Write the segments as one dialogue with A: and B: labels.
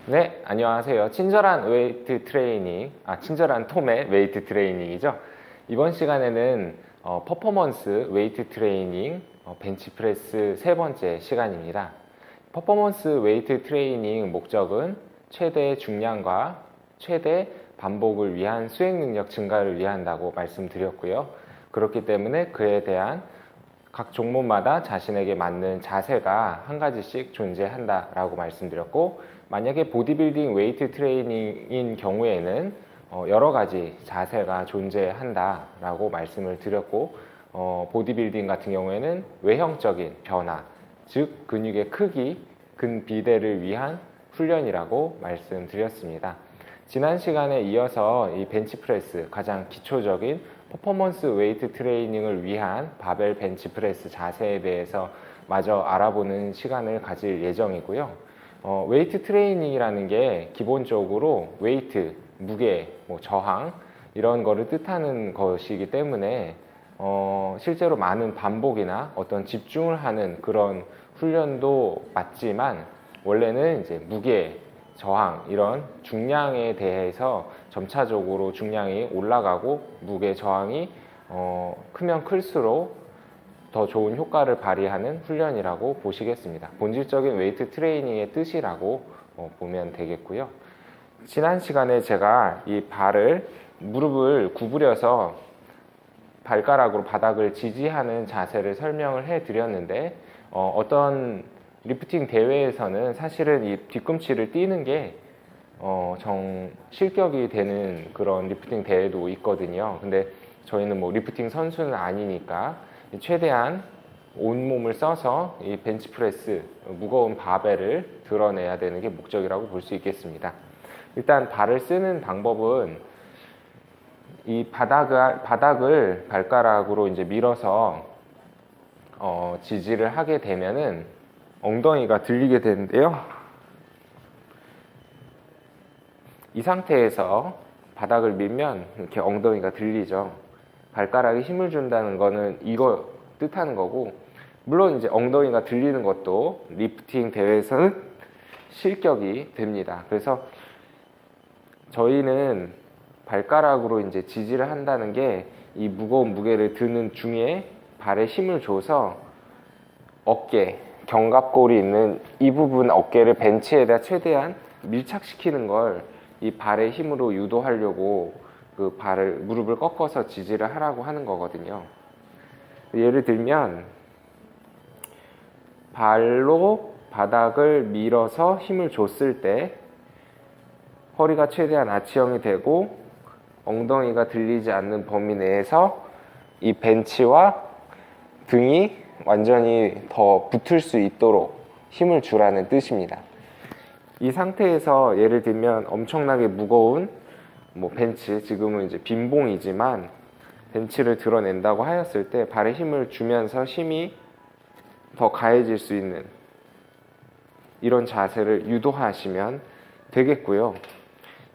A: 네, 안녕하세요. 친절한 웨이트 트레이닝, 친절한 톰의 웨이트 트레이닝이죠. 이번 시간에는 퍼포먼스 웨이트 트레이닝, 벤치프레스 세 번째 시간입니다. 퍼포먼스 웨이트 트레이닝 목적은 최대 중량과 최대 반복을 위한 수행 능력 증가를 위한다고 말씀드렸고요. 그렇기 때문에 그에 대한 각 종목마다 자신에게 맞는 자세가 한 가지씩 존재한다라고 말씀드렸고, 만약에 보디빌딩 웨이트 트레이닝인 경우에는 여러 가지 자세가 존재한다라고 말씀을 드렸고, 보디빌딩 같은 경우에는 외형적인 변화, 즉 근육의 크기, 근비대를 위한 훈련이라고 말씀드렸습니다. 지난 시간에 이어서 이 벤치프레스, 가장 기초적인 퍼포먼스 웨이트 트레이닝을 위한 바벨 벤치프레스 자세에 대해서 마저 알아보는 시간을 가질 예정이고요. 웨이트 트레이닝이라는 게 기본적으로 웨이트, 무게, 저항 이런 거를 뜻하는 것이기 때문에 실제로 많은 반복이나 어떤 집중을 하는 그런 훈련도 맞지만, 원래는 이제 무게, 저항 이런 중량에 대해서 점차적으로 중량이 올라가고 무게 저항이 크면 클수록 더 좋은 효과를 발휘하는 훈련이라고 보시겠습니다. 본질적인 웨이트 트레이닝의 뜻이라고 보면 되겠고요. 지난 시간에 제가 이 무릎을 구부려서 발가락으로 바닥을 지지하는 자세를 설명을 해 드렸는데, 어떤 리프팅 대회에서는 사실은 이 뒤꿈치를 띄는 게 실격이 되는 그런 리프팅 대회도 있거든요. 근데 저희는 리프팅 선수는 아니니까 최대한 온몸을 써서 이 벤치프레스, 무거운 바벨을 드러내야 되는 게 목적이라고 볼 수 있겠습니다. 일단 발을 쓰는 방법은 이 바닥을 발가락으로 이제 밀어서 지지를 하게 되면은 엉덩이가 들리게 되는데요. 이 상태에서 바닥을 밀면 이렇게 엉덩이가 들리죠. 발가락에 힘을 준다는 거는 이거 뜻하는 거고, 물론 이제 엉덩이가 들리는 것도 리프팅 대회에서는 실격이 됩니다. 그래서 저희는 발가락으로 이제 지지를 한다는 게 이 무거운 무게를 드는 중에 발에 힘을 줘서 어깨, 견갑골이 있는 이 부분 어깨를 벤치에다 최대한 밀착시키는 걸 이 발의 힘으로 유도하려고 그 무릎을 꺾어서 지지를 하라고 하는 거거든요. 예를 들면 발로 바닥을 밀어서 힘을 줬을 때 허리가 최대한 아치형이 되고 엉덩이가 들리지 않는 범위 내에서 이 벤치와 등이 완전히 더 붙을 수 있도록 힘을 주라는 뜻입니다. 이 상태에서 예를 들면 엄청나게 무거운 벤치, 지금은 이제 빈봉이지만 벤치를 드러낸다고 하였을 때 발에 힘을 주면서 힘이 더 가해질 수 있는 이런 자세를 유도하시면 되겠고요.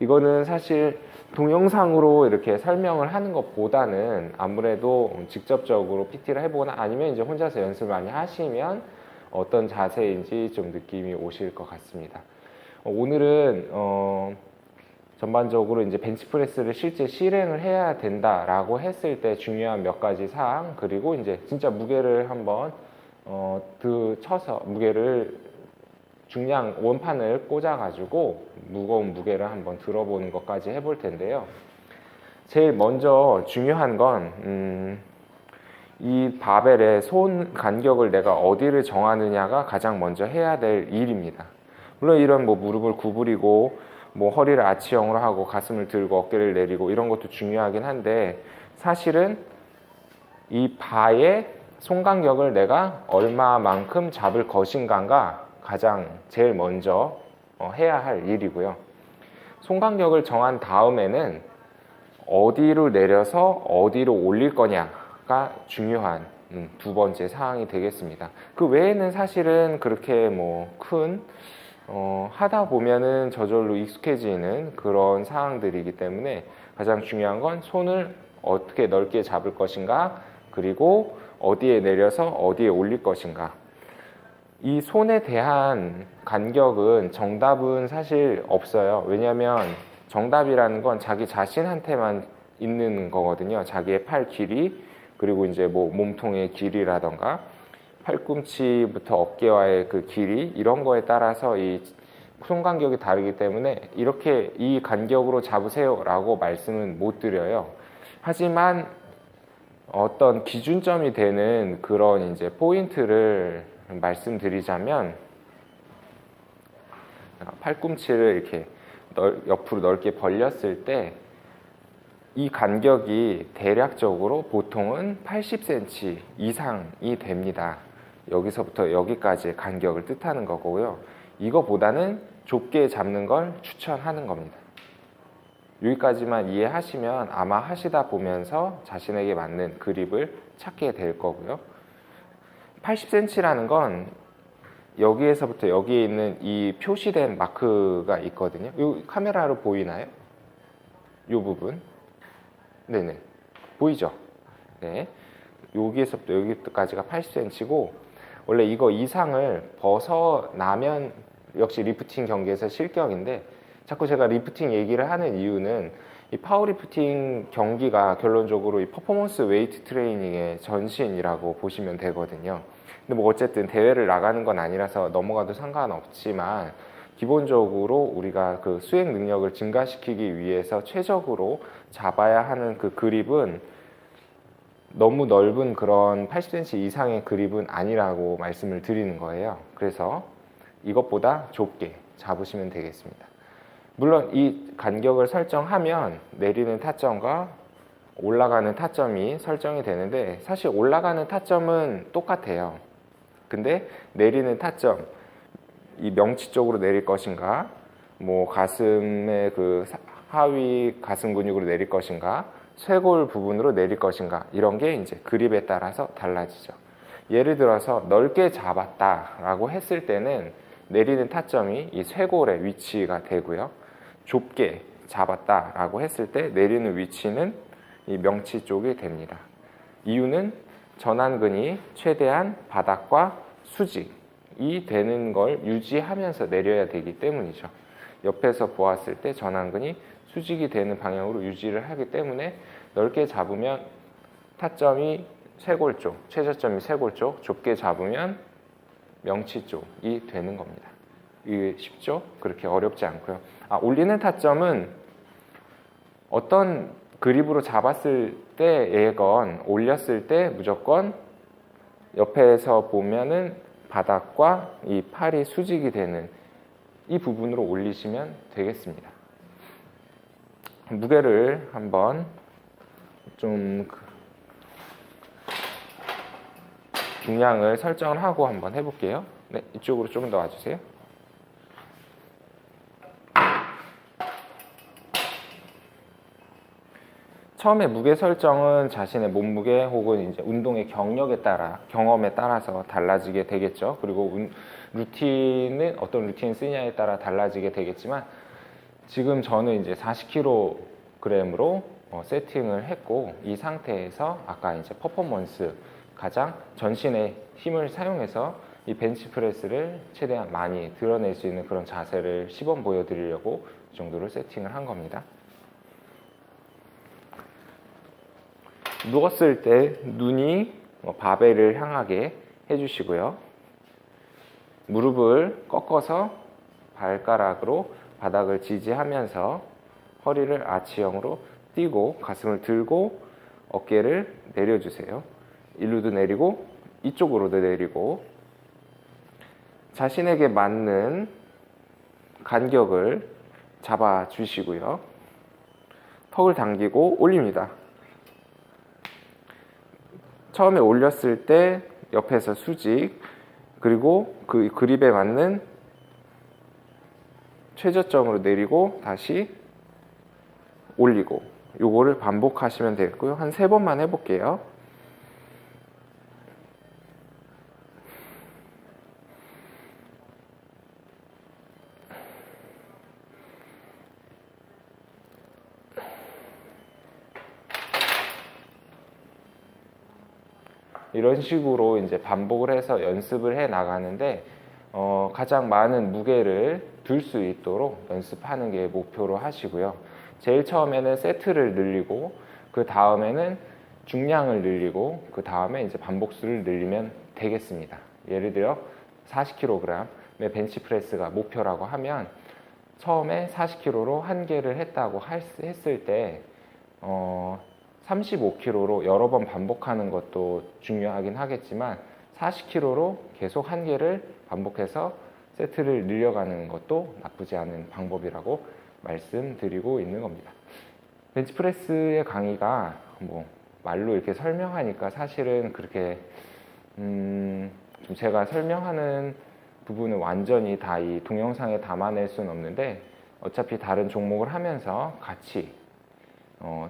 A: 이거는 사실 동영상으로 이렇게 설명을 하는 것보다는 아무래도 직접적으로 PT를 해보거나 아니면 이제 혼자서 연습을 많이 하시면 어떤 자세인지 좀 느낌이 오실 것 같습니다. 오늘은 전반적으로 이제 벤치프레스를 실제 실행을 해야 된다라고 했을 때 중요한 몇 가지 사항, 그리고 이제 진짜 무게를 한번 쳐서 무게를 중량 원판을 꽂아가지고 무거운 무게를 한번 들어보는 것까지 해볼 텐데요. 제일 먼저 중요한 건 이 바벨의 손 간격을 내가 어디를 정하느냐가 가장 먼저 해야 될 일입니다. 물론 이런 무릎을 구부리고 허리를 아치형으로 하고 가슴을 들고 어깨를 내리고 이런 것도 중요하긴 한데, 사실은 이 바의 손 간격을 내가 얼마만큼 잡을 것인가가 가장 제일 먼저 해야 할 일이고요. 손 간격을 정한 다음에는 어디로 내려서 어디로 올릴 거냐가 중요한 두 번째 사항이 되겠습니다. 그 외에는 사실은 그렇게 큰 하다 보면은 저절로 익숙해지는 그런 사항들이기 때문에 가장 중요한 건 손을 어떻게 넓게 잡을 것인가, 그리고 어디에 내려서 어디에 올릴 것인가. 이 손에 대한 간격은 정답은 사실 없어요. 왜냐하면 정답이라는 건 자기 자신한테만 있는 거거든요. 자기의 팔 길이, 그리고 이제 뭐 몸통의 길이라던가 팔꿈치부터 어깨와의 그 길이, 이런 거에 따라서 이 손 간격이 다르기 때문에 이렇게 이 간격으로 잡으세요 라고 말씀은 못 드려요. 하지만 어떤 기준점이 되는 그런 이제 포인트를 말씀드리자면, 팔꿈치를 이렇게 옆으로 넓게 벌렸을 때 이 간격이 대략적으로 보통은 80cm 이상이 됩니다. 여기서부터 여기까지의 간격을 뜻하는 거고요. 이거보다는 좁게 잡는 걸 추천하는 겁니다. 여기까지만 이해하시면 아마 하시다 보면서 자신에게 맞는 그립을 찾게 될 거고요. 80cm라는 건 여기에서부터 여기에 있는 이 표시된 마크가 있거든요. 이 카메라로 보이나요? 이 부분. 네네. 보이죠? 네. 여기에서부터 여기까지가 80cm고, 원래 이거 이상을 벗어나면 역시 리프팅 경기에서 실격인데, 자꾸 제가 리프팅 얘기를 하는 이유는 이 파워리프팅 경기가 결론적으로 이 퍼포먼스 웨이트 트레이닝의 전신이라고 보시면 되거든요. 근데 뭐 어쨌든 대회를 나가는 건 아니라서 넘어가도 상관없지만, 기본적으로 우리가 그 수행 능력을 증가시키기 위해서 최적으로 잡아야 하는 그 그립은 너무 넓은 그런 80cm 이상의 그립은 아니라고 말씀을 드리는 거예요. 그래서 이것보다 좁게 잡으시면 되겠습니다. 물론 이 간격을 설정하면 내리는 타점과 올라가는 타점이 설정이 되는데, 사실 올라가는 타점은 똑같아요. 근데 내리는 타점, 이 명치 쪽으로 내릴 것인가, 뭐 가슴의 그 하위 가슴 근육으로 내릴 것인가, 쇄골 부분으로 내릴 것인가, 이런 게 이제 그립에 따라서 달라지죠. 예를 들어서 넓게 잡았다라고 했을 때는 내리는 타점이 이 쇄골의 위치가 되고요. 좁게 잡았다라고 했을 때 내리는 위치는 이 명치 쪽이 됩니다. 이유는 전완근이 최대한 바닥과 수직이 되는 걸 유지하면서 내려야 되기 때문이죠. 옆에서 보았을 때 전완근이 수직이 되는 방향으로 유지를 하기 때문에 넓게 잡으면 타점이 쇄골 쪽, 최저점이 쇄골 쪽, 좁게 잡으면 명치 쪽이 되는 겁니다. 이게 쉽죠? 그렇게 어렵지 않고요. 올리는 타점은 어떤 그립으로 잡았을 때에건 올렸을 때 무조건 옆에서 보면은 바닥과 이 팔이 수직이 되는 이 부분으로 올리시면 되겠습니다. 무게를 한번 좀 중량을 설정을 하고 한번 해볼게요. 네, 이쪽으로 좀 더 와주세요. 처음에 무게 설정은 자신의 몸무게 혹은 이제 운동의 경력에 따라, 경험에 따라서 달라지게 되겠죠. 그리고 루틴은 어떤 루틴을 쓰냐에 따라 달라지게 되겠지만, 지금 저는 이제 40kg으로 세팅을 했고, 이 상태에서 아까 이제 퍼포먼스, 가장 전신의 힘을 사용해서 이 벤치프레스를 최대한 많이 드러낼 수 있는 그런 자세를 시범 보여드리려고 이 정도로 세팅을 한 겁니다. 누웠을 때 눈이 바벨을 향하게 해주시고요. 무릎을 꺾어서 발가락으로 바닥을 지지하면서 허리를 아치형으로 띄고 가슴을 들고 어깨를 내려주세요. 일루도 내리고 이쪽으로도 내리고, 자신에게 맞는 간격을 잡아주시고요. 턱을 당기고 올립니다. 처음에 올렸을 때 옆에서 수직, 그리고 그 그립에 맞는 최저점으로 내리고 다시 올리고, 요거를 반복하시면 되겠고요. 한 3번만 해볼게요. 이런 식으로 이제 반복을 해서 연습을 해 나가는데, 가장 많은 무게를 들 수 있도록 연습하는 게 목표로 하시고요. 제일 처음에는 세트를 늘리고 그 다음에는 중량을 늘리고 그 다음에 이제 반복수를 늘리면 되겠습니다. 예를 들어 40kg의 벤치프레스가 목표라고 하면 처음에 40kg로 한 개를 했다고 했을 때 35kg로 여러 번 반복하는 것도 중요하긴 하겠지만 40kg로 계속 한 개를 반복해서 세트를 늘려가는 것도 나쁘지 않은 방법이라고 말씀드리고 있는 겁니다. 벤치프레스의 강의가 뭐 말로 이렇게 설명하니까 사실은 그렇게 제가 설명하는 부분을 완전히 다 이 동영상에 담아낼 수는 없는데 어차피 다른 종목을 하면서 같이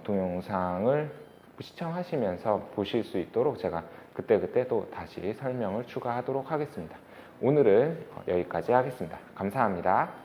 A: 동영상을 시청하시면서 보실 수 있도록 제가 그때그때 또 다시 설명을 추가하도록 하겠습니다. 오늘은 여기까지 하겠습니다. 감사합니다.